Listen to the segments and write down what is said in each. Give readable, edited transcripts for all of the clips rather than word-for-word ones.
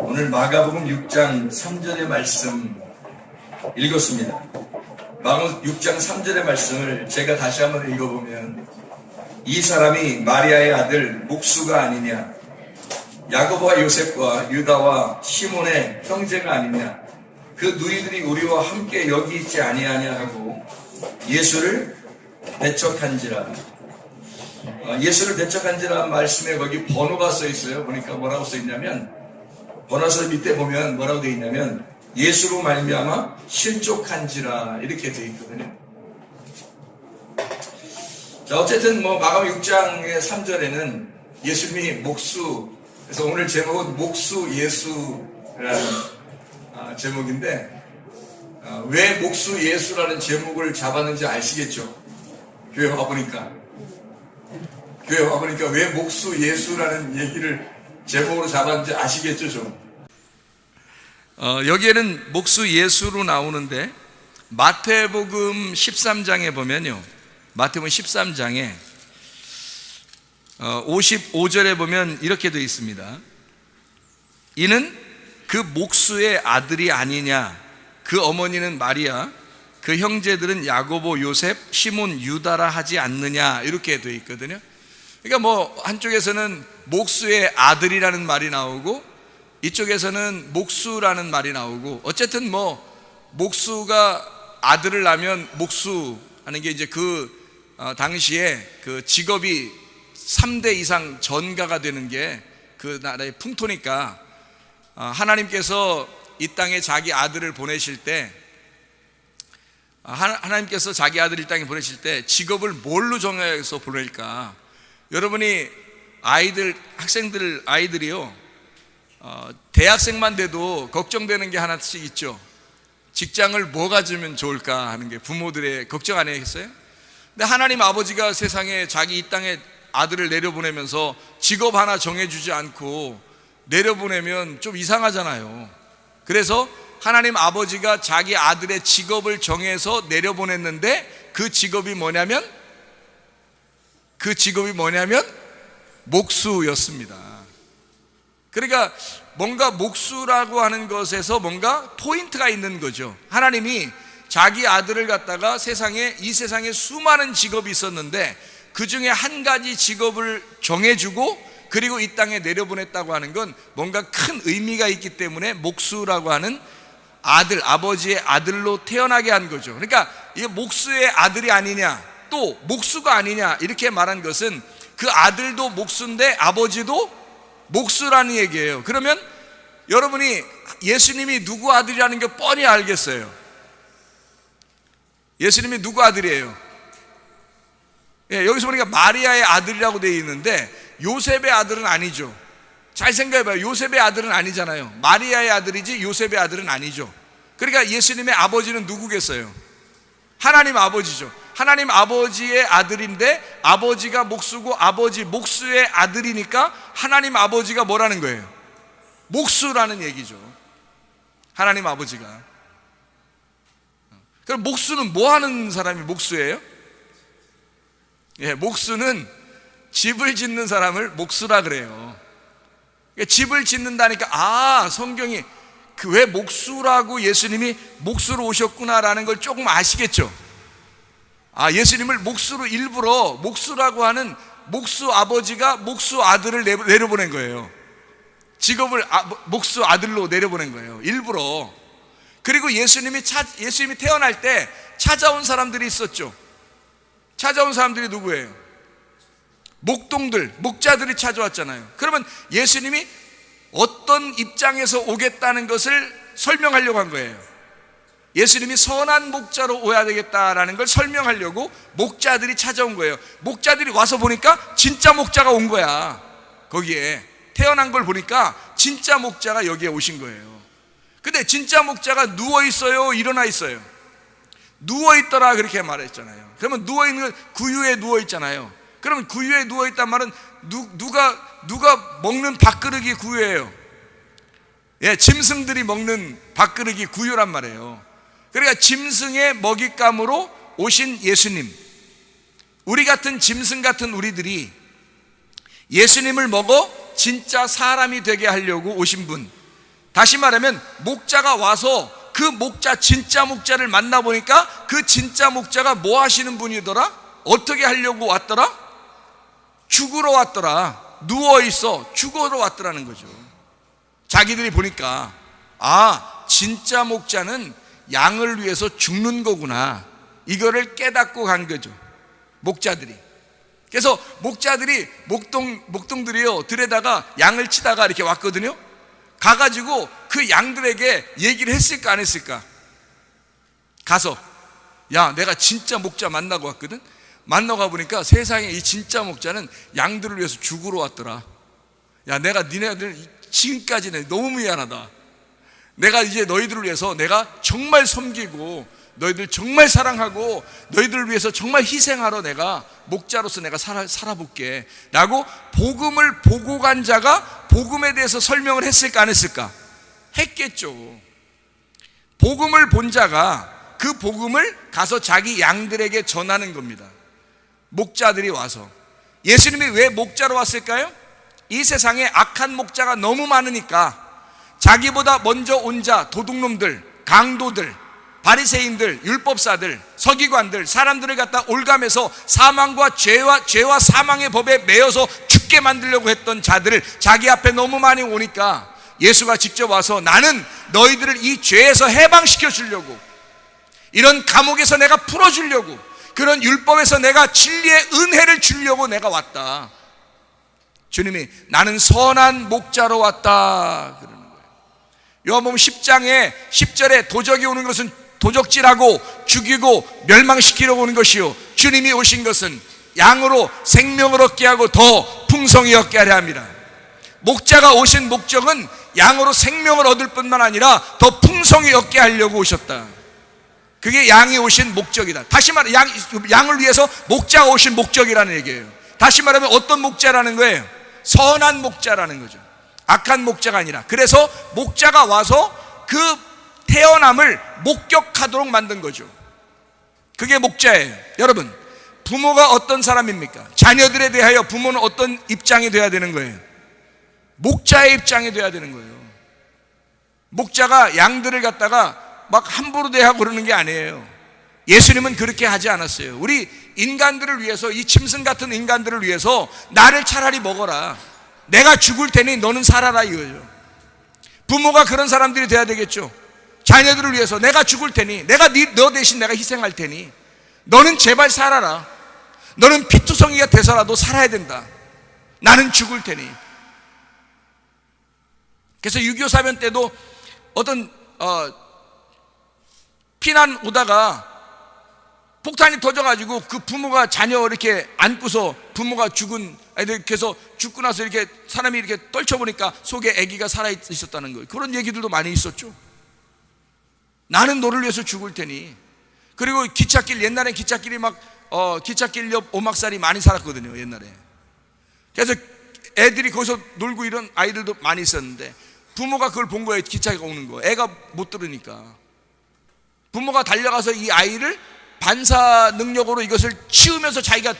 오늘 마가복음 6장 3절의 말씀 읽었습니다. 마가복음 6장 3절의 말씀을 제가 다시 한번 읽어보면, 이 사람이 마리아의 아들 목수가 아니냐, 야고보와 요셉과 유다와 시몬의 형제가 아니냐, 그 누이들이 우리와 함께 여기 있지 아니하냐 하고 예수를 대적한지라. 예수를 대적한지라 말씀에 거기 번호가 써 있어요. 보니까 뭐라고 써 있냐면, 번호서 밑에 보면 뭐라고 되어 있냐면, 예수로 말미암아 실족한지라 이렇게 되어 있거든요. 자, 어쨌든 마가복음 6장의 3절에는 예수님이 목수, 그래서 오늘 제목은 목수 예수라는 제목인데, 왜 목수 예수라는 제목을 잡았는지 아시겠죠? 교회 와보니까 왜 목수 예수라는 얘기를 제목으로 잡았는지 아시겠죠, 좀? 여기에는 목수 예수로 나오는데, 마태복음 13장에 보면요, 마태복음 13장에 55절에 보면 이렇게 되어 있습니다. 이는 그 목수의 아들이 아니냐, 그 어머니는 마리아, 그 형제들은 야고보, 요셉, 시몬, 유다라 하지 않느냐, 이렇게 되어 있거든요. 그러니까 한쪽에서는 목수의 아들이라는 말이 나오고, 이쪽에서는 목수라는 말이 나오고, 어쨌든 목수가 아들을 낳으면 목수 하는 게 이제 당시에 그 직업이 3대 이상 전가가 되는 게 그 나라의 풍토니까, 하나님께서 이 땅에 자기 아들을 보내실 때, 하나님께서 자기 아들을 이 땅에 보내실 때 직업을 뭘로 정해서 보낼까? 여러분이 아이들이요, 대학생만 돼도 걱정되는 게 하나씩 있죠. 직장을 뭐 가지면 좋을까 하는 게 부모들의 걱정 아니겠어요? 근데 하나님 아버지가 세상에 자기 이 땅에 아들을 내려보내면서 직업 하나 정해주지 않고 내려보내면 좀 이상하잖아요. 그래서 하나님 아버지가 자기 아들의 직업을 정해서 내려보냈는데, 그 직업이 뭐냐면 목수였습니다. 그러니까 뭔가 목수라고 하는 것에서 뭔가 포인트가 있는 거죠. 하나님이 자기 아들을 갖다가 이 세상에 수많은 직업이 있었는데, 그 중에 한 가지 직업을 정해주고 그리고 이 땅에 내려보냈다고 하는 건 뭔가 큰 의미가 있기 때문에 목수라고 하는 아버지의 아들로 태어나게 한 거죠. 그러니까 이게 목수의 아들이 아니냐, 또 목수가 아니냐, 이렇게 말한 것은 그 아들도 목수인데 아버지도 목수라는 얘기예요. 그러면 여러분이 예수님이 누구 아들이라는 게 뻔히 알겠어요. 예수님이 누구 아들이에요? 여기서 보니까 마리아의 아들이라고 되어 있는데, 요셉의 아들은 아니죠. 잘 생각해봐요. 요셉의 아들은 아니잖아요. 마리아의 아들이지 요셉의 아들은 아니죠. 그러니까 예수님의 아버지는 누구겠어요? 하나님 아버지죠. 하나님 아버지의 아들인데, 아버지가 목수고 목수의 아들이니까 하나님 아버지가 뭐라는 거예요? 목수라는 얘기죠. 하나님 아버지가. 그럼 목수는 뭐 하는 사람이 목수예요? 목수는 집을 짓는 사람을 목수라 그래요. 집을 짓는다니까, 성경이 왜 목수라고 예수님이 목수로 오셨구나라는 걸 조금 아시겠죠? 예수님을 목수로 일부러 목수라고 하는 목수 아버지가 목수 아들을 내려보낸 거예요. 직업을 목수 아들로 내려보낸 거예요, 일부러. 그리고 예수님이 태어날 때 찾아온 사람들이 있었죠. 찾아온 사람들이 누구예요? 목자들이 찾아왔잖아요. 그러면 예수님이 어떤 입장에서 오겠다는 것을 설명하려고 한 거예요. 예수님이 선한 목자로 오야 되겠다라는 걸 설명하려고 목자들이 찾아온 거예요. 목자들이 와서 보니까 진짜 목자가 온 거야. 거기에 태어난 걸 보니까 진짜 목자가 여기에 오신 거예요. 근데 진짜 목자가 누워있어요, 일어나 있어요? 누워있더라, 그렇게 말했잖아요. 그러면 누워있는 건 구유에 누워있잖아요. 그러면 구유에 누워있단 말은 누가 먹는 밥그릇이 구유예요. 짐승들이 먹는 밥그릇이 구유란 말이에요. 그러니까 짐승의 먹잇감으로 오신 예수님, 우리 같은 짐승 같은 우리들이 예수님을 먹어 진짜 사람이 되게 하려고 오신 분, 다시 말하면 목자가 와서 그 목자, 진짜 목자를 만나보니까 그 진짜 목자가 뭐 하시는 분이더라? 어떻게 하려고 왔더라? 죽으러 왔더라. 누워있어 죽으러 왔더라는 거죠. 자기들이 보니까 진짜 목자는 양을 위해서 죽는 거구나, 이거를 깨닫고 간 거죠, 목자들이. 그래서 목자들이 목동들이요 들에다가 양을 치다가 이렇게 왔거든요. 가가지고 그 양들에게 얘기를 했을까 안 했을까? 가서 야, 내가 진짜 목자 만나고 왔거든. 만나고 가보니까 세상에 이 진짜 목자는 양들을 위해서 죽으러 왔더라. 야, 내가 니네들 지금까지 너무 미안하다. 내가 이제 너희들을 위해서 내가 정말 섬기고 너희들 정말 사랑하고 너희들을 위해서 정말 희생하러 내가 목자로서 내가 살아볼게 라고 복음을 보고 간 자가 복음에 대해서 설명을 했을까 안 했을까? 했겠죠. 복음을 본 자가 그 복음을 가서 자기 양들에게 전하는 겁니다. 목자들이 와서. 예수님이 왜 목자로 왔을까요? 이 세상에 악한 목자가 너무 많으니까 자기보다 먼저 온 자, 도둑놈들, 강도들, 바리새인들, 율법사들, 서기관들, 사람들을 갖다 올감해서 사망과 죄와 사망의 법에 매여서 죽게 만들려고 했던 자들을 자기 앞에 너무 많이 오니까 예수가 직접 와서 나는 너희들을 이 죄에서 해방시켜 주려고, 이런 감옥에서 내가 풀어주려고, 그런 율법에서 내가 진리의 은혜를 주려고 내가 왔다. 주님이 나는 선한 목자로 왔다 그러는 거예요. 요한복음 10장에 10절에 도적이 오는 것은 도적질하고 죽이고 멸망시키려고 오는 것이요, 주님이 오신 것은 양으로 생명을 얻게 하고 더 풍성히 얻게 하려 합니다. 목자가 오신 목적은 양으로 생명을 얻을 뿐만 아니라 더 풍성히 얻게 하려고 오셨다. 그게 양이 오신 목적이다. 다시 말해 양을 위해서 목자가 오신 목적이라는 얘기예요. 다시 말하면 어떤 목자라는 거예요? 선한 목자라는 거죠. 악한 목자가 아니라. 그래서 목자가 와서 그 태어남을 목격하도록 만든 거죠. 그게 목자예요. 여러분, 부모가 어떤 사람입니까? 자녀들에 대하여 부모는 어떤 입장이 돼야 되는 거예요? 목자의 입장이 돼야 되는 거예요. 목자가 양들을 갖다가 막 함부로 대하고 그러는 게 아니에요. 예수님은 그렇게 하지 않았어요. 우리 인간들을 위해서, 이 짐승 같은 인간들을 위해서 나를 차라리 먹어라, 내가 죽을 테니 너는 살아라, 이거죠. 부모가 그런 사람들이 돼야 되겠죠. 자녀들을 위해서 내가 죽을 테니, 너 대신 내가 희생할 테니 너는 제발 살아라. 너는 피투성이가 돼서라도 살아야 된다. 나는 죽을 테니. 그래서 6.25 사변 때도 어떤 피난 오다가 폭탄이 터져가지고 그 부모가 자녀 이렇게 안고서 부모가 죽은 아이들, 그래서 죽고 나서 이렇게 사람이 이렇게 떨쳐보니까 속에 아기가 살아있었다는 거예요. 그런 얘기들도 많이 있었죠. 나는 너를 위해서 죽을 테니. 그리고 기찻길, 옛날엔 기찻길이 기찻길 옆 오막살이 많이 살았거든요, 옛날에. 그래서 애들이 거기서 놀고 이런 아이들도 많이 있었는데 부모가 그걸 본 거예요. 기차가 오는 거. 애가 못 들으니까 부모가 달려가서 이 아이를 반사 능력으로 이것을 치우면서 자기가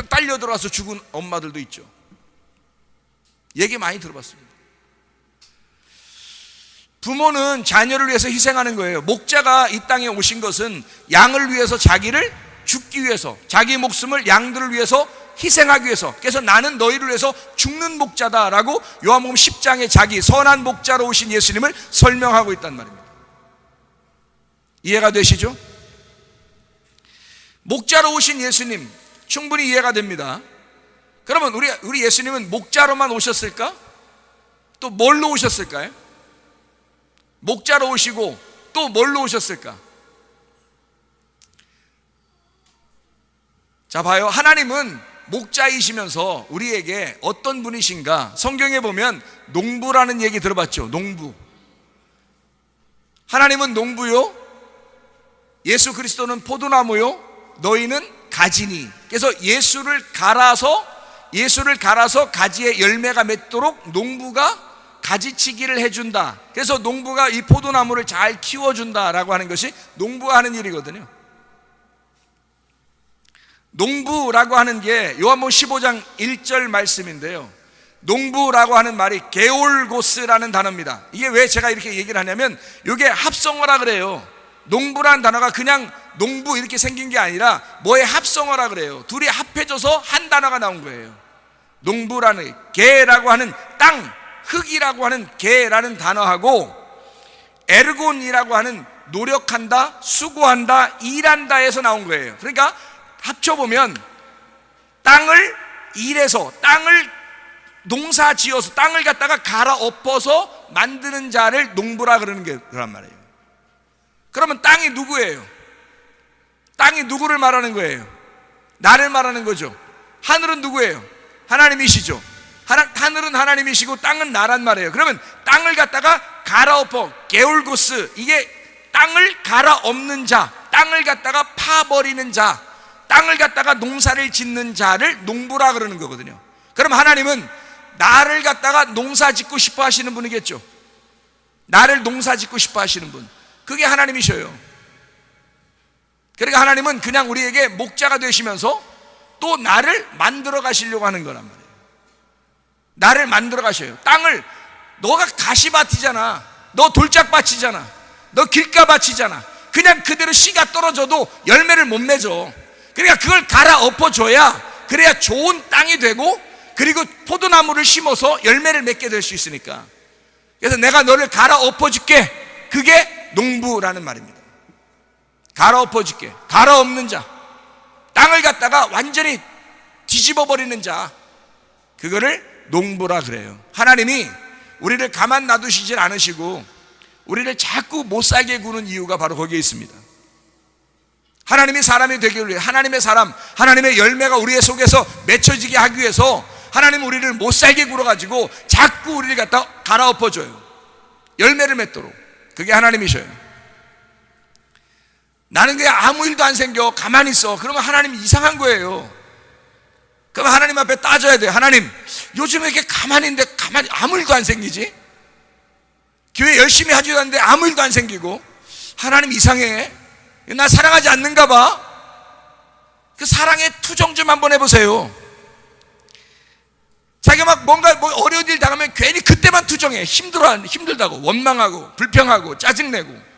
딸려 들어와서 죽은 엄마들도 있죠. 얘기 많이 들어봤습니다. 부모는 자녀를 위해서 희생하는 거예요. 목자가 이 땅에 오신 것은 양을 위해서, 자기를 죽기 위해서, 자기 목숨을 양들을 위해서 희생하기 위해서. 그래서 나는 너희를 위해서 죽는 목자다라고 요한복음 10장에 자기 선한 목자로 오신 예수님을 설명하고 있단 말입니다. 이해가 되시죠? 목자로 오신 예수님 충분히 이해가 됩니다. 그러면 우리 예수님은 목자로만 오셨을까? 또 뭘로 오셨을까요? 목자로 오시고 또 뭘로 오셨을까? 자, 봐요. 하나님은 목자이시면서 우리에게 어떤 분이신가? 성경에 보면 농부라는 얘기 들어봤죠? 농부. 하나님은 농부요, 예수 그리스도는 포도나무요, 너희는 가지니. 그래서 예수를 갈아서 가지에 열매가 맺도록 농부가 가지치기를 해준다. 그래서 농부가 이 포도나무를 잘 키워준다라고 하는 것이 농부가 하는 일이거든요. 농부라고 하는 게 요한복음 15장 1절 말씀인데요, 농부라고 하는 말이 게올고스라는 단어입니다. 이게 왜 제가 이렇게 얘기를 하냐면 이게 합성어라 그래요. 농부라는 단어가 그냥 농부 이렇게 생긴 게 아니라 뭐의 합성어라 그래요. 둘이 합해져서 한 단어가 나온 거예요. 농부라는 게라고 하는 땅, 흙이라고 하는 게라는 단어하고 에르곤이라고 하는 노력한다, 수고한다, 일한다에서 나온 거예요. 그러니까 합쳐보면 땅을 일해서, 땅을 농사 지어서, 땅을 갖다가 갈아엎어서 만드는 자를 농부라 그러는 게 그란 말이에요. 그러면 땅이 누구예요? 땅이 누구를 말하는 거예요? 나를 말하는 거죠. 하늘은 누구예요? 하나님이시죠. 하늘은 하나님이시고 땅은 나란 말이에요. 그러면 땅을 갖다가 갈아엎어, 게올고스, 이게 땅을 갈아엎는 자, 땅을 갖다가 파버리는 자, 땅을 갖다가 농사를 짓는 자를 농부라 그러는 거거든요. 그럼 하나님은 나를 갖다가 농사 짓고 싶어 하시는 분이겠죠. 나를 농사 짓고 싶어 하시는 분, 그게 하나님이셔요. 그러니까 하나님은 그냥 우리에게 목자가 되시면서 또 나를 만들어 가시려고 하는 거란 말이에요. 나를 만들어 가셔요. 땅을, 너가 가시밭이잖아, 너 돌짝밭이잖아, 너 길가밭이잖아. 그냥 그대로 씨가 떨어져도 열매를 못 맺어. 그러니까 그걸 갈아엎어줘야, 그래야 좋은 땅이 되고, 그리고 포도나무를 심어서 열매를 맺게 될 수 있으니까. 그래서 내가 너를 갈아엎어줄게, 그게 농부라는 말입니다. 갈아엎어줄게, 갈아엎는 자, 땅을 갖다가 완전히 뒤집어버리는 자, 그거를 농부라 그래요. 하나님이 우리를 가만 놔두시질 않으시고 우리를 자꾸 못살게 구는 이유가 바로 거기에 있습니다. 하나님이 사람이 되기 위해, 하나님의 사람, 하나님의 열매가 우리의 속에서 맺혀지게 하기 위해서 하나님은 우리를 못살게 굴어가지고 자꾸 우리를 갖다 갈아엎어줘요. 열매를 맺도록. 그게 하나님이셔요. 나는 그냥 아무 일도 안 생겨, 가만히 있어. 그러면 하나님이 이상한 거예요. 그럼 하나님 앞에 따져야 돼요. 하나님, 요즘에 이렇게 가만히 있는데 가만히 아무 일도 안 생기지? 교회 열심히 하지도 않는데 아무 일도 안 생기고, 하나님 이상해. 나 사랑하지 않는가 봐. 그 사랑의 투정 좀 한번 해보세요. 자기가 막 뭔가 어려운 일 당하면 괜히 그때만 투정해. 힘들다고, 원망하고, 불평하고, 짜증내고.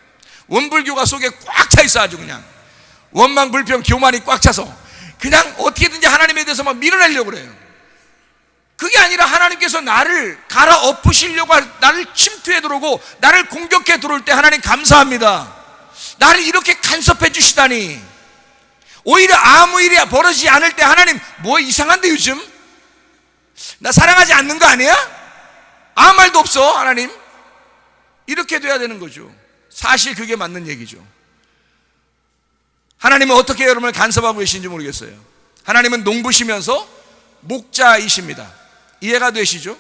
원불교가 속에 꽉 차 있어. 아주 그냥 원망, 불평, 교만이 꽉 차서 그냥 어떻게든지 하나님에 대해서 막 밀어내려고 그래요. 그게 아니라 하나님께서 나를 갈아엎으시려고, 나를 침투해 들어오고 나를 공격해 들어올 때 하나님 감사합니다. 나를 이렇게 간섭해 주시다니. 오히려 아무 일이 벌어지지 않을 때 하나님, 뭐 이상한데 요즘? 나 사랑하지 않는 거 아니야? 아무 말도 없어 하나님. 이렇게 돼야 되는 거죠. 사실 그게 맞는 얘기죠. 하나님은 어떻게 여러분을 간섭하고 계신지 모르겠어요. 하나님은 농부시면서 목자이십니다. 이해가 되시죠?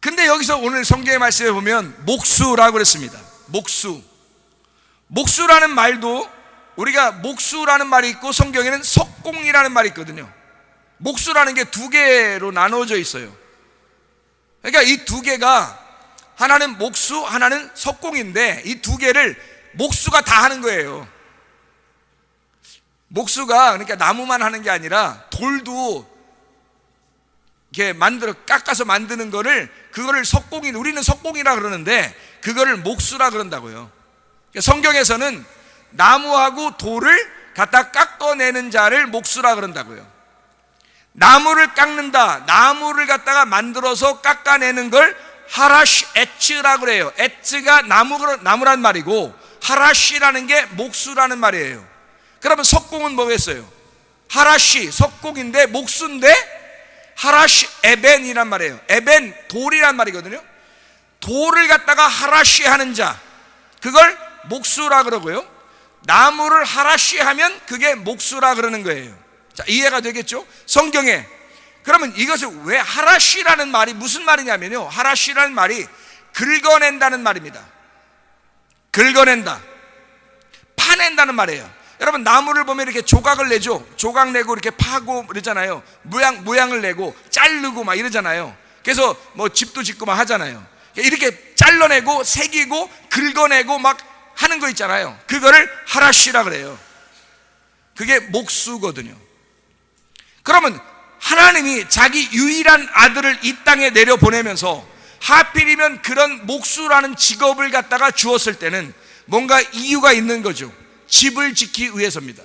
근데 여기서 오늘 성경의 말씀에 보면 목수라고 그랬습니다. 목수라는 말도, 우리가 목수라는 말이 있고 성경에는 석공이라는 말이 있거든요. 목수라는 게 두 개로 나눠져 있어요. 그러니까 이 두 개가, 하나는 목수, 하나는 석공인데 이 두 개를 목수가 다 하는 거예요. 목수가 그러니까 나무만 하는 게 아니라 돌도 이렇게 깎아서 만드는 거를, 그거를 우리는 석공이라 그러는데 그거를 목수라 그런다고요. 성경에서는 나무하고 돌을 갖다 깎아내는 자를 목수라 그런다고요. 나무를 깎는다, 나무를 갖다가 만들어서 깎아내는 걸 하라쉬, 에츠라고 그래요. 에츠가 나무란 말이고 하라쉬라는 게 목수라는 말이에요. 그러면 석공은 뭐겠어요? 하라쉬, 석공인데 목수인데 하라쉬 에벤이란 말이에요. 에벤, 돌이란 말이거든요. 돌을 갖다가 하라쉬 하는 자, 그걸 목수라 그러고요. 나무를 하라쉬 하면 그게 목수라 그러는 거예요. 자, 이해가 되겠죠? 성경에. 그러면 이것을 왜 하라쉬라는 말이 무슨 말이냐면요, 하라쉬라는 말이 긁어낸다는 말입니다. 긁어낸다, 파낸다는 말이에요. 여러분, 나무를 보면 이렇게 조각을 내죠. 조각 내고 이렇게 파고 그러잖아요. 모양을 내고 자르고 막 이러잖아요. 그래서 뭐 집도 짓고 막 하잖아요. 이렇게 잘라내고 새기고 긁어내고 막 하는 거 있잖아요. 그거를 하라쉬라 그래요. 그게 목수거든요. 그러면 하나님이 자기 유일한 아들을 이 땅에 내려보내면서 하필이면 그런 목수라는 직업을 갖다가 주었을 때는 뭔가 이유가 있는 거죠. 집을 짓기 위해서입니다.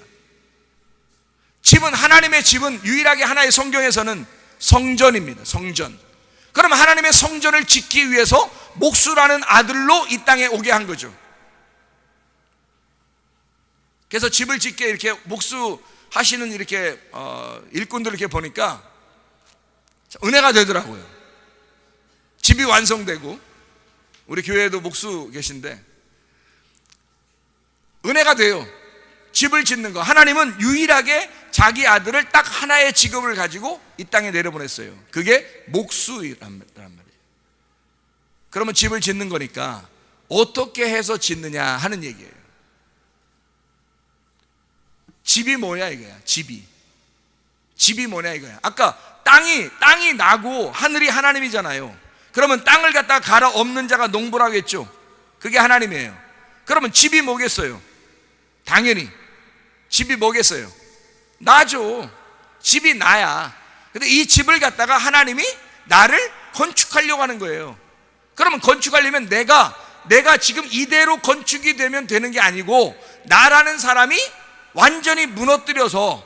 집은, 하나님의 집은 유일하게 하나의 성경에서는 성전입니다. 성전. 그러면 하나님의 성전을 짓기 위해서 목수라는 아들로 이 땅에 오게 한 거죠. 그래서 집을 짓게 이렇게 목수 하시는 이렇게 일꾼들 이렇게 보니까 은혜가 되더라고요. 집이 완성되고, 우리 교회에도 목수 계신데 은혜가 돼요. 집을 짓는 거. 하나님은 유일하게 자기 아들을 딱 하나의 직업을 가지고 이 땅에 내려보냈어요. 그게 목수란 말이에요. 그러면 집을 짓는 거니까 어떻게 해서 짓느냐 하는 얘기예요. 집이 뭐냐 이거야. 집이 뭐냐 이거야. 아까 땅이 나고 하늘이 하나님이잖아요. 그러면 땅을 갖다가 갈아 엎는 자가 농부라고 했죠. 그게 하나님이에요. 그러면 집이 뭐겠어요? 당연히 집이 뭐겠어요? 나죠. 집이 나야. 근데 이 집을 갖다가 하나님이 나를 건축하려고 하는 거예요. 그러면 건축하려면 내가 지금 이대로 건축이 되면 되는 게 아니고, 나라는 사람이 완전히 무너뜨려서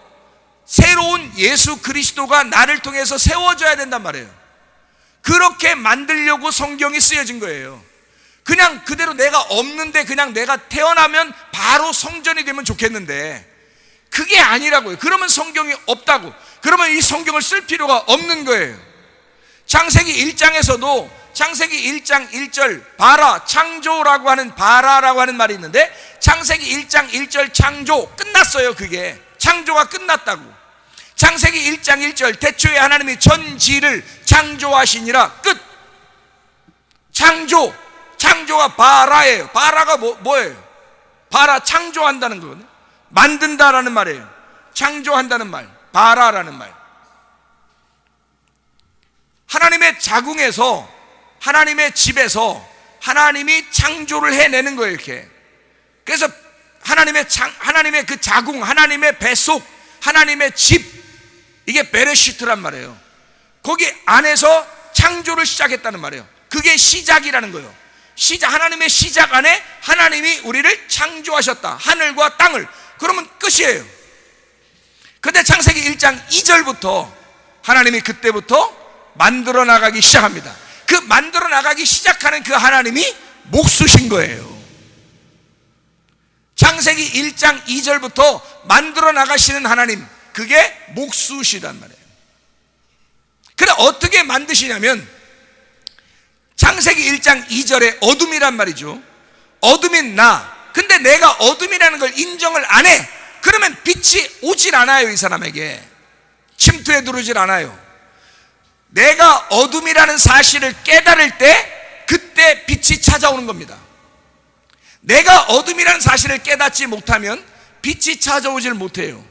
새로운 예수 그리스도가 나를 통해서 세워져야 된단 말이에요. 그렇게 만들려고 성경이 쓰여진 거예요. 그냥 그대로 내가 없는데 그냥 내가 태어나면 바로 성전이 되면 좋겠는데 그게 아니라고요. 그러면 성경이 없다고. 그러면 이 성경을 쓸 필요가 없는 거예요. 창세기 1장에서도 창세기 1장 1절 바라, 창조라고 하는, 바라라고 하는 말이 있는데 창세기 1장 1절 창조 끝났어요. 그게 창조가 끝났다고. 창세기 1장 1절 태초에 하나님이 천지를 창조하시니라. 끝. 창조가 바라예요. 바라가 뭐예요? 바라, 창조한다는 거거든요. 만든다라는 말이에요. 창조한다는 말, 바라라는 말. 하나님의 자궁에서, 하나님의 집에서 하나님이 창조를 해내는 거예요. 이렇게. 그래서 하나님의 그 자궁, 하나님의 뱃속, 하나님의 집, 이게 베레시트란 말이에요. 거기 안에서 창조를 시작했다는 말이에요. 그게 시작이라는 거예요. 하나님의 시작 안에 하나님이 우리를 창조하셨다. 하늘과 땅을. 그러면 끝이에요. 근데 창세기 1장 2절부터 하나님이 그때부터 만들어 나가기 시작합니다. 그 만들어 나가기 시작하는 그 하나님이 목수신 거예요. 창세기 1장 2절부터 만들어 나가시는 하나님, 그게 목수시단 말이에요. 그래 어떻게 만드시냐면 창세기 1장 2절에 어둠이란 말이죠. 어둠인 나. 근데 내가 어둠이라는 걸 인정을 안 해. 그러면 빛이 오질 않아요. 이 사람에게 침투해 들어오질 않아요. 내가 어둠이라는 사실을 깨달을 때 그때 빛이 찾아오는 겁니다. 내가 어둠이라는 사실을 깨닫지 못하면 빛이 찾아오질 못해요.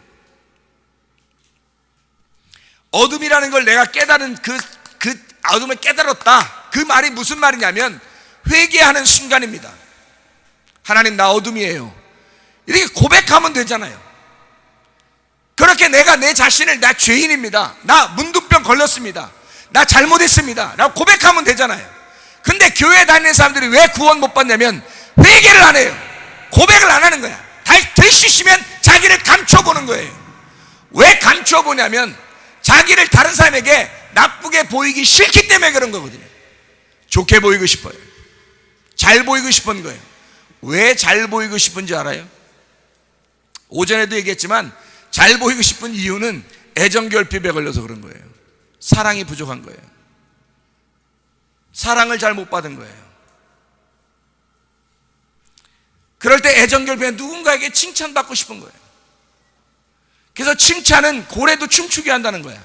어둠이라는 걸 내가 깨달은 그 어둠을 깨달았다, 그 말이 무슨 말이냐면 회개하는 순간입니다. 하나님, 나 어둠이에요. 이렇게 고백하면 되잖아요. 그렇게 내가 내 자신을, 나 죄인입니다, 나 문둥병 걸렸습니다, 나 잘못했습니다 라고 고백하면 되잖아요. 근데 교회 다니는 사람들이 왜 구원 못 받냐면 회개를 안 해요. 고백을 안 하는 거야. 될 수 있으면 자기를 감춰보는 거예요. 왜 감춰보냐면 자기를 다른 사람에게 나쁘게 보이기 싫기 때문에 그런 거거든요. 좋게 보이고 싶어요. 잘 보이고 싶은 거예요. 왜 잘 보이고 싶은지 알아요? 오전에도 얘기했지만 잘 보이고 싶은 이유는 애정결핍에 걸려서 그런 거예요. 사랑이 부족한 거예요. 사랑을 잘 못 받은 거예요. 그럴 때 애정결핍에 누군가에게 칭찬받고 싶은 거예요. 그래서 칭찬은 고래도 춤추게 한다는 거야.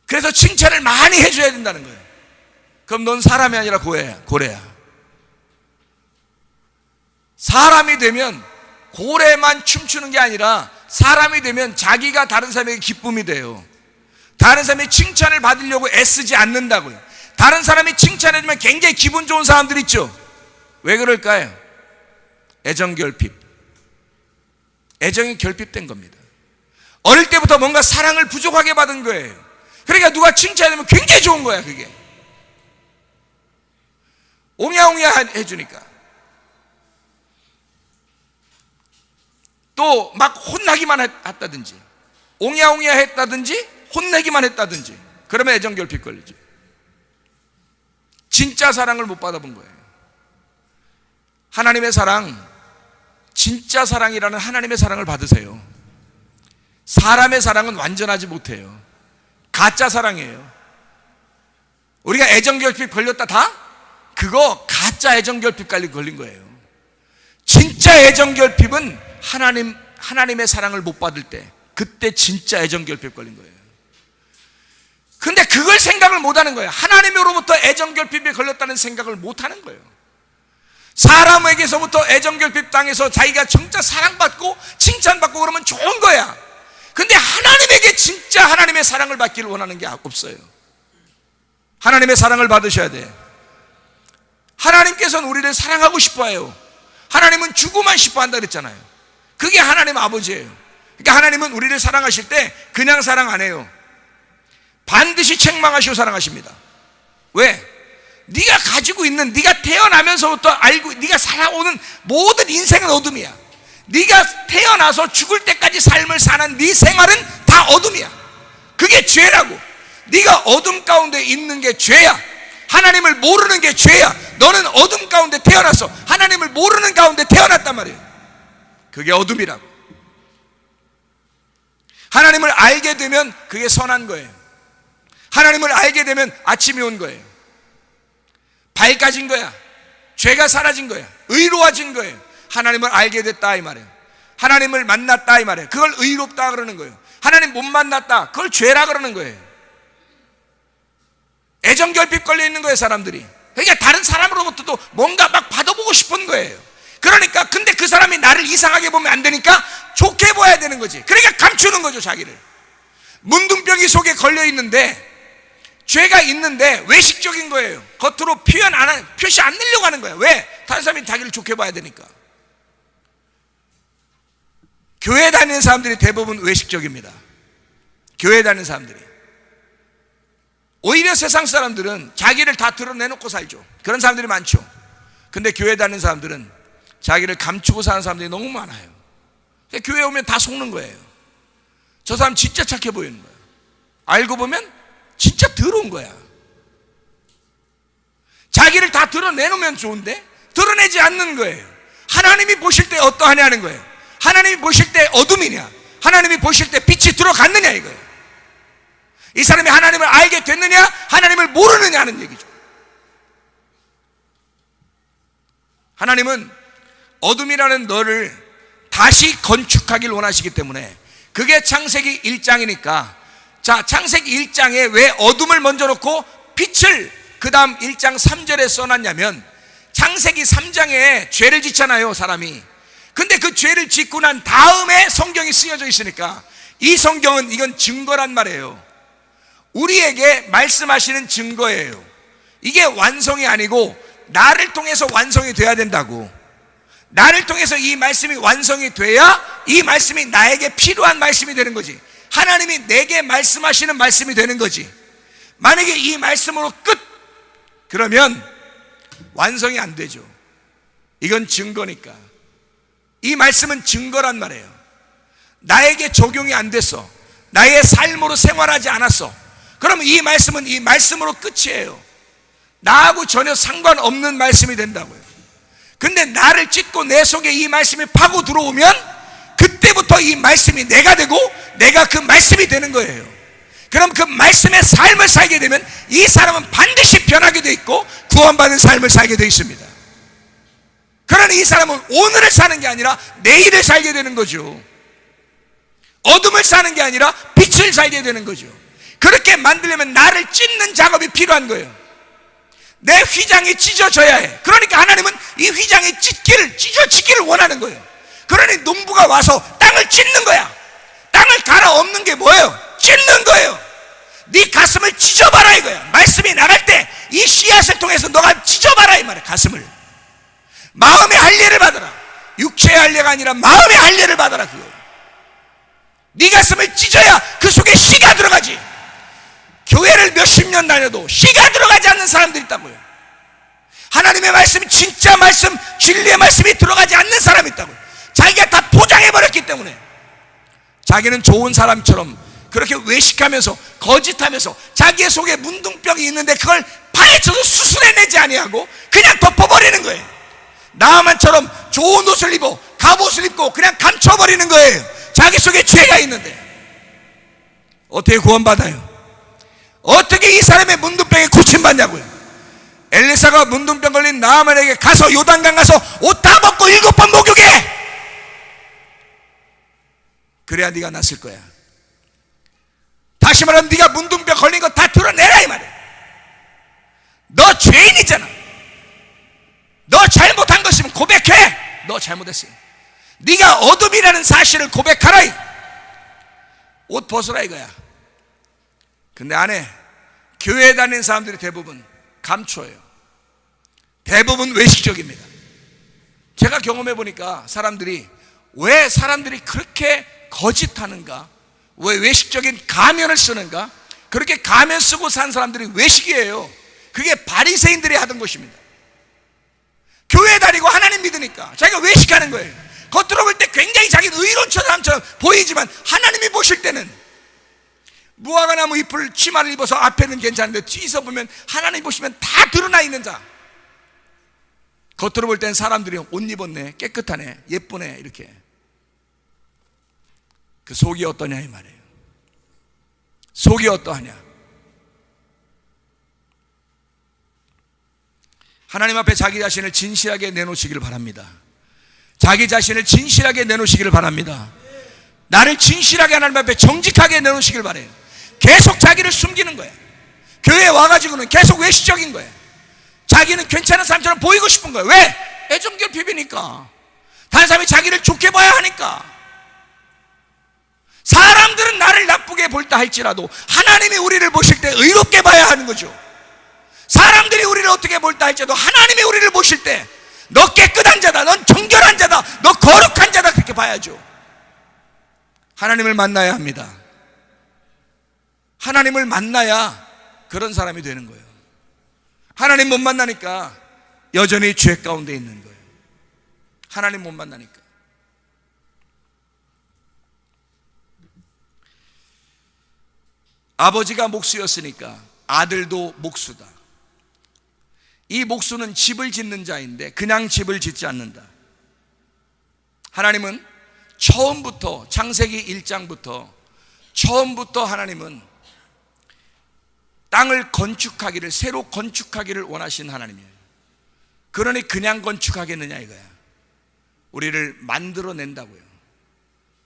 그래서 칭찬을 많이 해줘야 된다는 거예요. 그럼 넌 사람이 아니라 고래야. 사람이 되면 고래만 춤추는 게 아니라 사람이 되면 자기가 다른 사람에게 기쁨이 돼요. 다른 사람이 칭찬을 받으려고 애쓰지 않는다고요. 다른 사람이 칭찬해주면 굉장히 기분 좋은 사람들 있죠. 왜 그럴까요? 애정결핍. 애정이 결핍된 겁니다. 어릴 때부터 뭔가 사랑을 부족하게 받은 거예요. 그러니까 누가 칭찬하면 굉장히 좋은 거야. 그게 옹야옹야 해주니까. 또 막 혼나기만 했다든지, 옹야옹야 했다든지, 혼내기만 했다든지, 그러면 애정결핍 걸리죠. 진짜 사랑을 못 받아본 거예요. 하나님의 사랑, 진짜 사랑이라는 하나님의 사랑을 받으세요. 사람의 사랑은 완전하지 못해요. 가짜 사랑이에요. 우리가 애정결핍 걸렸다 다? 그거 가짜 애정결핍 걸린 거예요. 진짜 애정결핍은 하나님의 사랑을 못 받을 때, 그때 진짜 애정결핍 걸린 거예요. 근데 그걸 생각을 못 하는 거예요. 하나님으로부터 애정결핍에 걸렸다는 생각을 못 하는 거예요. 사람에게서부터 애정결핍 당해서 자기가 진짜 사랑받고 칭찬받고 그러면 좋은 거야. 근데 하나님에게 진짜 하나님의 사랑을 받기를 원하는 게 없어요. 하나님의 사랑을 받으셔야 돼. 하나님께서는 우리를 사랑하고 싶어해요. 하나님은 주고만 싶어한다 그랬잖아요. 그게 하나님 아버지예요. 그러니까 하나님은 우리를 사랑하실 때 그냥 사랑 안 해요. 반드시 책망하시고 사랑하십니다. 왜? 네가 가지고 있는, 네가 태어나면서부터 알고 네가 살아오는 모든 인생은 어둠이야. 네가 태어나서 죽을 때까지 삶을 사는 네 생활은 다 어둠이야. 그게 죄라고. 네가 어둠 가운데 있는 게 죄야. 하나님을 모르는 게 죄야. 너는 어둠 가운데 태어났어. 하나님을 모르는 가운데 태어났단 말이에요. 그게 어둠이라고. 하나님을 알게 되면 그게 선한 거예요. 하나님을 알게 되면 아침이 온 거예요. 밝아진 거야. 죄가 사라진 거야. 의로워진 거예요. 하나님을 알게 됐다 이 말이에요. 하나님을 만났다 이 말이에요. 그걸 의롭다 그러는 거예요. 하나님 못 만났다, 그걸 죄라 그러는 거예요. 애정결핍 걸려 있는 거예요, 사람들이. 그러니까 다른 사람으로부터도 뭔가 막 받아보고 싶은 거예요. 그러니까 근데 그 사람이 나를 이상하게 보면 안 되니까 좋게 봐야 되는 거지. 그러니까 감추는 거죠, 자기를. 문둥병이 속에 걸려 있는데, 죄가 있는데 외식적인 거예요. 겉으로 표시 안 내려고 하는 거예요. 왜? 다른 사람이 자기를 좋게 봐야 되니까. 교회 다니는 사람들이 대부분 외식적입니다. 교회 다니는 사람들이. 오히려 세상 사람들은 자기를 다 드러내놓고 살죠. 그런 사람들이 많죠. 근데 교회 다니는 사람들은 자기를 감추고 사는 사람들이 너무 많아요. 교회 오면 다 속는 거예요. 저 사람 진짜 착해 보이는 거예요. 알고 보면 진짜 더러운 거야. 자기를 다 드러내놓으면 좋은데 드러내지 않는 거예요. 하나님이 보실 때 어떠하냐는 거예요. 하나님이 보실 때 어둠이냐, 하나님이 보실 때 빛이 들어갔느냐 이거예요. 이 사람이 하나님을 알게 됐느냐, 하나님을 모르느냐 하는 얘기죠. 하나님은 어둠이라는 너를 다시 건축하길 원하시기 때문에, 그게 창세기 1장이니까 자, 창세기 1장에 왜 어둠을 먼저 놓고 빛을 그 다음 1장 3절에 써놨냐면, 창세기 3장에 죄를 짓잖아요, 사람이. 근데 그 죄를 짓고 난 다음에 성경이 쓰여져 있으니까, 이 성경은 이건 증거란 말이에요. 우리에게 말씀하시는 증거예요. 이게 완성이 아니고 나를 통해서 완성이 돼야 된다고. 나를 통해서 이 말씀이 완성이 돼야 이 말씀이 나에게 필요한 말씀이 되는 거지. 하나님이 내게 말씀하시는 말씀이 되는 거지. 만약에 이 말씀으로 끝, 그러면 완성이 안 되죠. 이건 증거니까. 이 말씀은 증거란 말이에요. 나에게 적용이 안 됐어, 나의 삶으로 생활하지 않았어, 그러면 이 말씀은 이 말씀으로 끝이에요. 나하고 전혀 상관없는 말씀이 된다고요. 근데 나를 찢고 내 속에 이 말씀이 파고 들어오면 그때부터 이 말씀이 내가 되고 내가 그 말씀이 되는 거예요. 그럼 그 말씀의 삶을 살게 되면 이 사람은 반드시 변하게 돼 있고 구원받은 삶을 살게 돼 있습니다. 그러니 이 사람은 오늘을 사는 게 아니라 내일을 살게 되는 거죠. 어둠을 사는 게 아니라 빛을 살게 되는 거죠. 그렇게 만들려면 나를 찢는 작업이 필요한 거예요. 내 휘장이 찢어져야 해. 그러니까 하나님은 이 휘장이 찢어지기를 원하는 거예요. 그러니 농부가 와서 땅을 찢는 거야. 땅을 갈아엎는 게 뭐예요? 찢는 거예요. 네 가슴을 찢어봐라 이거야. 말씀이 나갈 때 이 씨앗을 통해서 너가 찢어봐라 이 말이야. 가슴을. 마음의 할례를 받아라. 육체의 할례가 아니라 마음의 할례를 받아라 그거예요. 네 가슴을 찢어야 그 속에 씨가 들어가지. 교회를 몇십 년 다녀도 씨가 들어가지 않는 사람들이 있다고요. 하나님의 말씀, 진짜 말씀, 진리의 말씀이 들어가지 않는 사람이 있다고요. 자기가 다 포장해버렸기 때문에 자기는 좋은 사람처럼 그렇게 외식하면서 거짓하면서 자기의 속에 문둥병이 있는데 그걸 파헤쳐서 수술해내지 아니하고 그냥 덮어버리는 거예요. 나만처럼 좋은 옷을 입어 갑옷을 입고 그냥 감춰버리는 거예요. 자기 속에 죄가 있는데 어떻게 구원받아요? 어떻게 이 사람의 문둥병에 고침받냐고요. 엘리사가 문둥병 걸린 나아만에게 가서 요단강 가서 옷 다 벗고 7번 목욕해. 그래야 네가 낫을 거야. 다시 말하면 네가 문둥병 걸린 거 다 드러내라 이 말이야. 너 죄인이잖아. 너 잘못한 것이면 고백해. 너 잘못했어. 네가 어둠이라는 사실을 고백하라. 옷 벗으라 이거야. 근데 안에 교회 다니는 사람들이 대부분 감춰요. 대부분 외식적입니다. 제가 경험해 보니까 왜 사람들이 그렇게 거짓하는가, 왜 외식적인 가면을 쓰는가, 그렇게 가면 쓰고 산 사람들이 외식이에요. 그게 바리새인들이 하던 것입니다. 교회 다니고 하나님 믿으니까 자기가 외식하는 거예요. 겉으로 볼 때 굉장히 자기는 의로운 사람처럼 보이지만 하나님이 보실 때는 무화과나무 잎을 치마를 입어서 앞에는 괜찮은데 뒤에서 보면 하나님 보시면 다 드러나 있는 자. 겉으로 볼 때는 사람들이 옷 입었네, 깨끗하네, 예쁘네 이렇게. 그 속이 어떠냐 이 말이에요. 속이 어떠하냐. 하나님 앞에 자기 자신을 진실하게 내놓으시기를 바랍니다. 자기 자신을 진실하게 내놓으시기를 바랍니다. 나를 진실하게 하나님 앞에 정직하게 내놓으시길 바래요. 계속 자기를 숨기는 거예요. 교회에 와가지고는 계속 외식적인 거예요. 자기는 괜찮은 사람처럼 보이고 싶은 거예요. 왜? 애정결핍이니까. 다른 사람이 자기를 좋게 봐야 하니까. 사람들은 나를 나쁘게 볼다 할지라도 하나님이 우리를 보실 때 의롭게 봐야 하는 거죠. 사람들이 우리를 어떻게 볼다 할지라도 하나님이 우리를 보실 때 너 깨끗한 자다, 넌 정결한 자다, 너 거룩한 자다 그렇게 봐야죠. 하나님을 만나야 합니다. 하나님을 만나야 그런 사람이 되는 거예요. 하나님 못 만나니까 여전히 죄 가운데 있는 거예요. 하나님 못 만나니까. 아버지가 목수였으니까 아들도 목수다. 이 목수는 집을 짓는 자인데 그냥 집을 짓지 않는다. 하나님은 처음부터 창세기 1장부터 처음부터 하나님은 땅을 건축하기를, 새로 건축하기를 원하신 하나님이에요. 그러니 그냥 건축하겠느냐 이거야. 우리를 만들어낸다고요.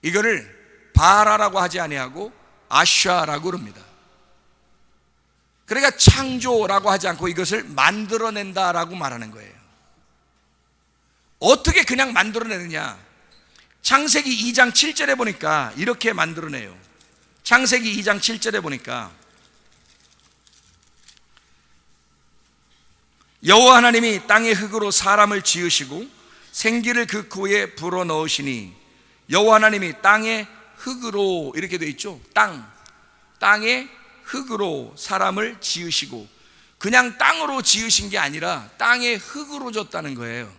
이거를 바라라고 하지 아니하고 아샤라고 그럽니다. 그러니까 창조라고 하지 않고 이것을 만들어낸다라고 말하는 거예요. 어떻게 그냥 만들어내느냐. 창세기 2장 7절에 보니까 이렇게 만들어내요. 창세기 2장 7절에 보니까 여호와 하나님이 땅의 흙으로 사람을 지으시고 생기를 그 코에 불어넣으시니 여호와 하나님이 땅의 흙으로 이렇게 되어 있죠. 땅의 흙으로 사람을 지으시고 그냥 땅으로 지으신 게 아니라 땅의 흙으로 졌다는 거예요.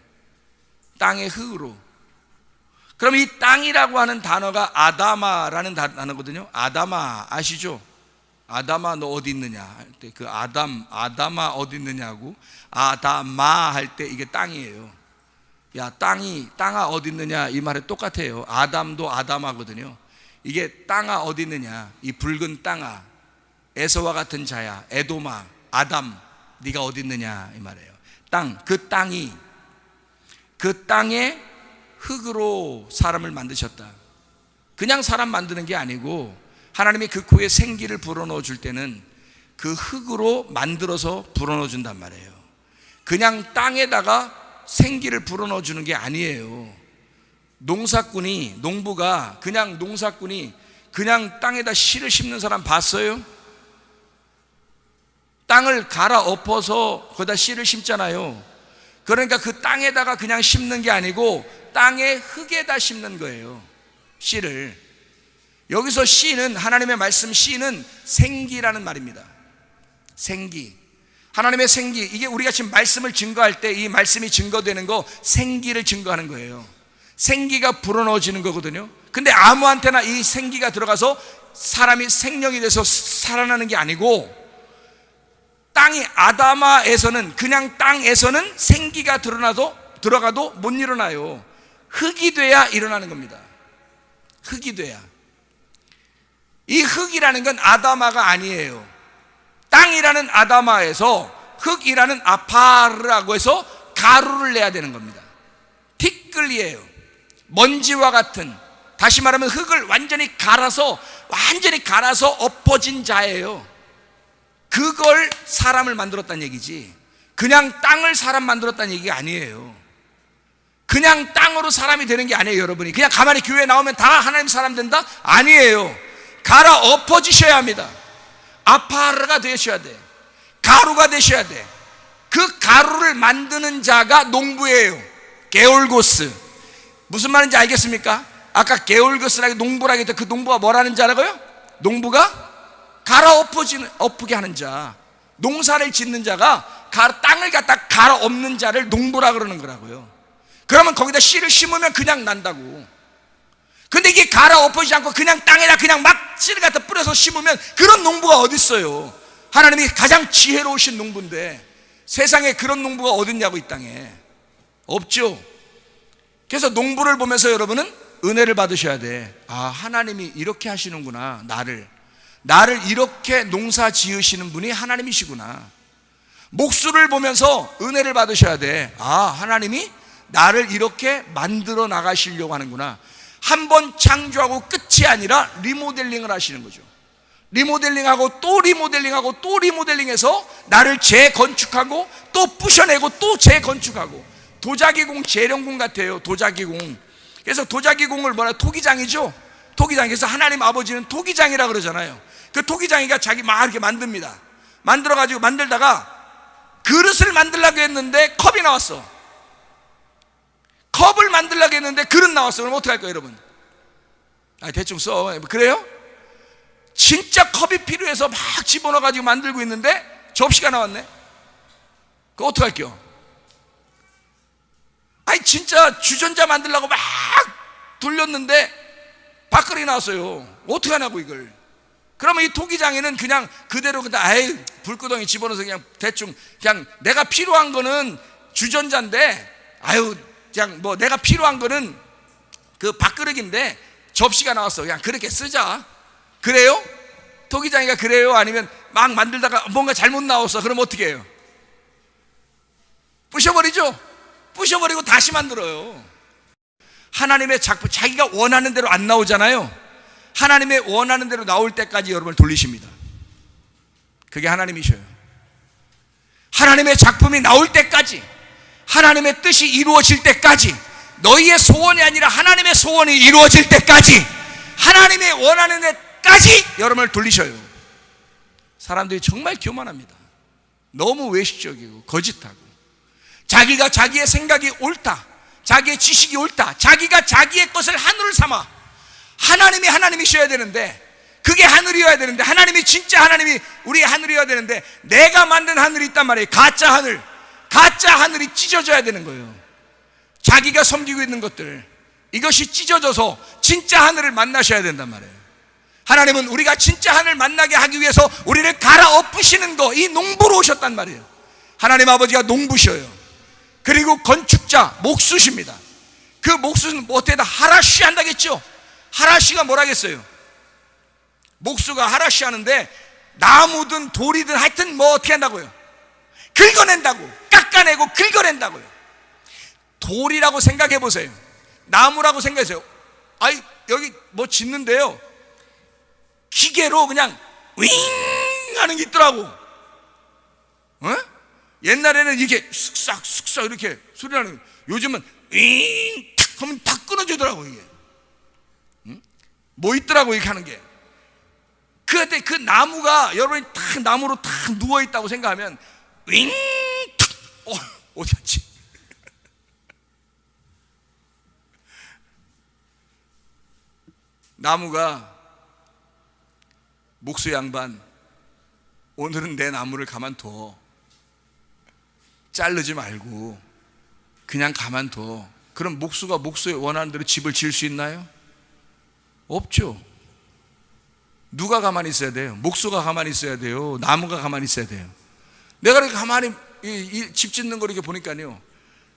땅의 흙으로. 그럼 이 땅이라고 하는 단어가 아다마라는 단어거든요. 아다마 아시죠? 아다마 너 어디 있느냐 할 때 그 아다마 어디 있느냐고 아다마 할 때 이게 땅이에요. 야 땅아 어디 있느냐 이 말에 똑같아요. 아담도 아다마거든요. 이게 땅아 어디 있느냐, 이 붉은 땅아, 에서와 같은 자야, 에도마, 아담 네가 어디 있느냐 이 말이에요. 그 땅이 그 땅에 흙으로 사람을 만드셨다. 그냥 사람 만드는 게 아니고 하나님이 그 코에 생기를 불어넣어 줄 때는 그 흙으로 만들어서 불어넣어 준단 말이에요. 그냥 땅에다가 생기를 불어넣어 주는 게 아니에요. 농부가 그냥 땅에다 씨를 심는 사람 봤어요? 땅을 갈아 엎어서 거기다 씨를 심잖아요. 그러니까 그 땅에다가 그냥 심는 게 아니고 땅의 흙에다 심는 거예요, 씨를. 여기서 씨는, 하나님의 말씀 씨는 생기라는 말입니다. 생기, 하나님의 생기. 이게 우리가 지금 말씀을 증거할 때 이 말씀이 증거되는 거, 생기를 증거하는 거예요. 생기가 불어넣어지는 거거든요. 근데 아무한테나 이 생기가 들어가서 사람이 생명이 돼서 살아나는 게 아니고, 땅이 아담아에서는, 그냥 땅에서는 생기가 들어가도 못 일어나요. 흙이 돼야 일어나는 겁니다. 흙이 돼야. 이 흙이라는 건 아담아가 아니에요. 땅이라는 아담아에서 흙이라는 아파르라고 해서 가루를 내야 되는 겁니다. 티끌이에요. 먼지와 같은, 다시 말하면 흙을 완전히 갈아서 엎어진 자예요. 그걸 사람을 만들었다는 얘기지, 그냥 땅을 사람 만들었다는 얘기가 아니에요. 그냥 땅으로 사람이 되는 게 아니에요. 여러분이 그냥 가만히 교회에 나오면 다 하나님 사람 된다? 아니에요. 갈아 엎어지셔야 합니다. 아파르가 되셔야 돼. 가루가 되셔야 돼. 그 가루를 만드는 자가 농부예요. 게올고스. 무슨 말인지 알겠습니까? 아까 게올고스라고 농부라고 했던 그 농부가 뭐라는 자라고요? 농부가 갈아 엎게 하는 자, 농사를 짓는 자가 땅을 갖다 갈아 엎는 자를 농부라 그러는 거라고요. 그러면 거기다 씨를 심으면 그냥 난다고. 근데 이게 갈아 엎어지지 않고 그냥 땅에다 그냥 막 씨를 갖다 뿌려서 심으면 그런 농부가 어디 있어요? 하나님이 가장 지혜로우신 농부인데 세상에 그런 농부가 어딨냐고, 이 땅에. 없죠. 그래서 농부를 보면서 여러분은 은혜를 받으셔야 돼. 아, 하나님이 이렇게 하시는구나. 나를 이렇게 농사 지으시는 분이 하나님이시구나. 목수를 보면서 은혜를 받으셔야 돼. 아, 하나님이 나를 이렇게 만들어 나가시려고 하는구나. 한번 창조하고 끝이 아니라 리모델링을 하시는 거죠. 리모델링하고 또 리모델링하고 또 리모델링해서 나를 재건축하고 또 부셔내고 또 재건축하고, 도자기공, 재련공 같아요. 도자기공. 그래서 도자기공을 토기장이죠. 토기장에서 하나님 아버지는 토기장이라 그러잖아요. 그 토기장이가 자기 막 이렇게 만듭니다. 만들어가지고 만들다가 그릇을 만들려고 했는데 컵이 나왔어. 컵을 만들려고 했는데 그릇 나왔어. 그럼 어떻게 할 거예요, 여러분? 대충 써. 그래요? 진짜 컵이 필요해서 막 집어넣어가지고 만들고 있는데 접시가 나왔네. 그거 어떻게 할게요? 진짜 주전자 만들려고 막 돌렸는데 밥그릇이 나왔어요. 어떻게 하냐고, 이걸. 그러면 이 토기장에는 그냥 그대로 불구덩이 집어넣어서 그냥 대충, 그냥 내가 필요한 거는 주전자인데, 그냥 내가 필요한 거는 그 밥그릇인데 접시가 나왔어. 그냥 그렇게 쓰자. 그래요? 토기장이가 그래요? 아니면 막 만들다가 뭔가 잘못 나왔어. 그럼 어떻게 해요? 부셔버리죠? 부셔버리고 다시 만들어요. 하나님의 작품, 자기가 원하는 대로 안 나오잖아요. 하나님의 원하는 대로 나올 때까지 여러분을 돌리십니다. 그게 하나님이셔요. 하나님의 작품이 나올 때까지, 하나님의 뜻이 이루어질 때까지, 너희의 소원이 아니라 하나님의 소원이 이루어질 때까지, 하나님의 원하는 데까지 여러분을 돌리셔요. 사람들이 정말 교만합니다. 너무 외식적이고 거짓하고, 자기가 자기의 생각이 옳다, 자기의 지식이 옳다, 자기가 자기의 것을 하늘을 삼아. 하나님이 하나님이셔야 되는데, 그게 하늘이어야 되는데, 하나님이 진짜 하나님이 우리의 하늘이어야 되는데, 내가 만든 하늘이 있단 말이에요. 가짜 하늘. 가짜 하늘이 찢어져야 되는 거예요. 자기가 섬기고 있는 것들, 이것이 찢어져서 진짜 하늘을 만나셔야 된단 말이에요. 하나님은 우리가 진짜 하늘을 만나게 하기 위해서 우리를 갈아엎으시는 거, 이 농부로 오셨단 말이에요. 하나님 아버지가 농부셔요. 그리고 건축자, 목수십니다. 그 목수는 어떻게다 하라시 한다겠죠? 하라시가 뭐라겠어요? 목수가 하라시 하는데 나무든 돌이든 하여튼 어떻게 한다고요? 긁어낸다고. 깎아내고 긁어낸다고요. 돌이라고 생각해 보세요. 나무라고 생각하세요. 여기 짓는데요, 기계로 그냥 윙 하는 게 있더라고. 옛날에는 이게 쓱싹 이렇게 소리 나는 거예요. 요즘은 윙 탁 하면 다 끊어지더라고. 이게 있더라고, 이렇게 하는 게. 그때 그 나무가, 여러분이 탁 나무로 탁 누워있다고 생각하면 윙 탁 어디 갔지? 나무가 목수 양반, 오늘은 내 나무를 가만둬. 자르지 말고 그냥 가만둬. 그럼 목수가 목수의 원하는 대로 집을 지을 수 있나요? 없죠. 누가 가만히 있어야 돼요? 목수가 가만히 있어야 돼요? 나무가 가만히 있어야 돼요? 내가 이렇게 가만히 집 짓는 거 이렇게 보니까요,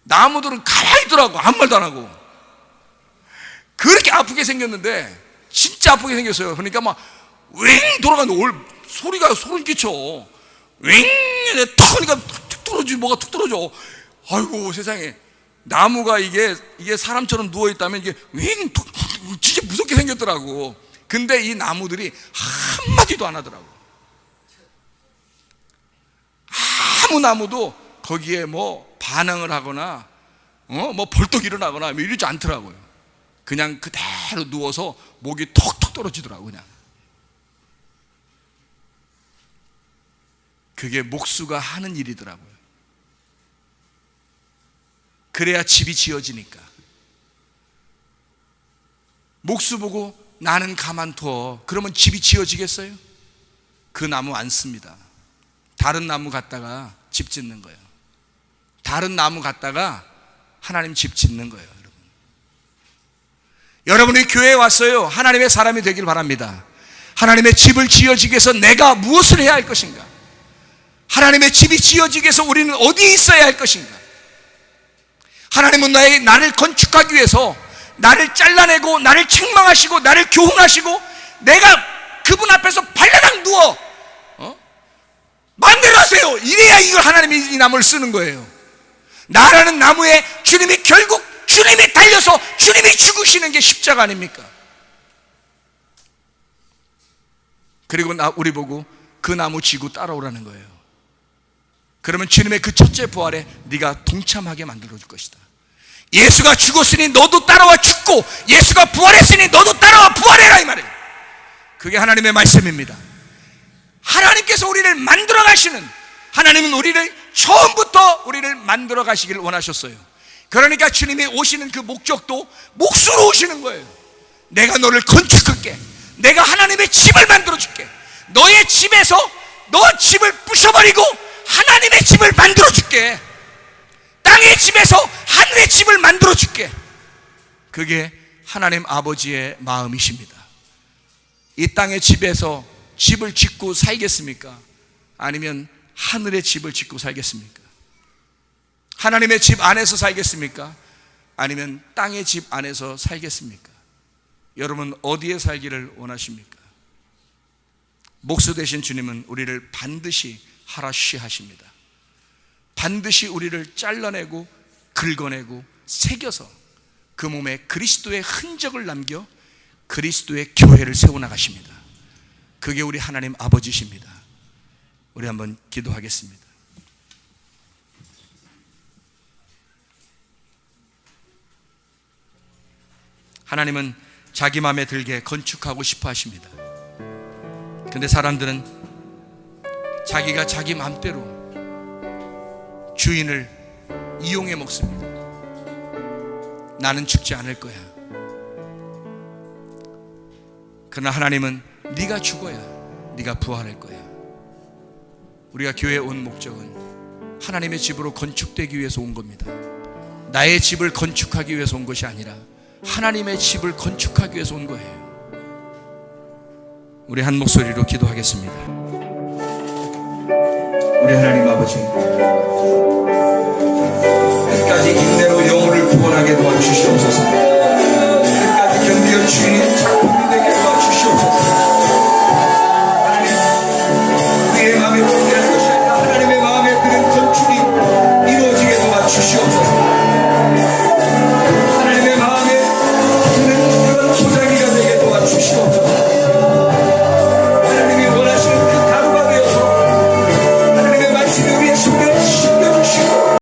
나무들은 가만히 있더라고. 아무 말도 안 하고. 그렇게 아프게 생겼는데, 진짜 아프게 생겼어요. 그러니까 막 윙 돌아가는데 소리가 소름 끼쳐. 윙 턱 하니까 툭 떨어지고 뭐가 툭 떨어져. 아이고 세상에. 나무가 이게 사람처럼 누워있다면 이게 윙 툭 진짜 무섭게 생겼더라고. 근데 이 나무들이 한마디도 안 하더라고. 아무 나무도 거기에 뭐 반응을 하거나 뭐 벌떡 일어나거나 뭐 이러지 않더라고요. 그냥 그대로 누워서 목이 톡톡 떨어지더라고. 그냥 그게 목수가 하는 일이더라고요. 그래야 집이 지어지니까. 목수 보고 나는 가만둬. 그러면 집이 지어지겠어요? 그 나무 안 씁니다. 다른 나무 갖다가 집 짓는 거예요. 다른 나무 갖다가 하나님 집 짓는 거예요. 여러분이 교회에 왔어요. 하나님의 사람이 되길 바랍니다. 하나님의 집을 지어지기 위해서 내가 무엇을 해야 할 것인가? 하나님의 집이 지어지기 위해서 우리는 어디에 있어야 할 것인가? 하나님은 나를 건축하기 위해서 나를 잘라내고 나를 책망하시고 나를 교훈하시고 내가 그분 앞에서 발라당 누워 마음대로 하세요. 이래야 이걸 하나님이 이 나무를 쓰는 거예요. 나라는 나무에 주님이 결국 주님이 달려서 주님이 죽으시는 게 십자가 아닙니까? 그리고 우리 보고 그 나무 지고 따라오라는 거예요. 그러면 주님의 그 첫째 부활에 네가 동참하게 만들어 줄 것이다. 예수가 죽었으니 너도 따라와 죽고 예수가 부활했으니 너도 따라와 부활해라, 이 말이에요. 그게 하나님의 말씀입니다. 하나님께서 우리를 만들어 가시는, 하나님은 우리를 처음부터 우리를 만들어 가시길 원하셨어요. 그러니까 주님이 오시는 그 목적도 목수로 오시는 거예요. 내가 너를 건축할게. 내가 하나님의 집을 만들어 줄게. 너의 집에서 너 집을 부셔버리고 하나님의 집을 만들어 줄게. 땅의 집에서 하늘의 집을 만들어 줄게. 그게 하나님 아버지의 마음이십니다. 이 땅의 집에서 집을 짓고 살겠습니까? 아니면 하늘의 집을 짓고 살겠습니까? 하나님의 집 안에서 살겠습니까? 아니면 땅의 집 안에서 살겠습니까? 여러분 어디에 살기를 원하십니까? 목수 되신 주님은 우리를 반드시 하라쉬 하십니다. 반드시 우리를 잘라내고 긁어내고 새겨서 그 몸에 그리스도의 흔적을 남겨 그리스도의 교회를 세워나가십니다. 그게 우리 하나님 아버지십니다. 우리 한번 기도하겠습니다. 하나님은 자기 마음에 들게 건축하고 싶어 하십니다. 근데 사람들은 자기가 자기 마음대로 주인을 이용해 먹습니다. 나는 죽지 않을 거야. 그러나 하나님은 네가 죽어야 네가 부활할 거야. 우리가 교회에 온 목적은 하나님의 집으로 건축되기 위해서 온 겁니다. 나의 집을 건축하기 위해서 온 것이 아니라 하나님의 집을 건축하기 위해서 온 거예요. 우리 한 목소리로 기도하겠습니다. 우리 하나님 아버지, 끝까지 인내로 영혼을 구원하게 도와주시옵소서. 끝까지 견디어 주님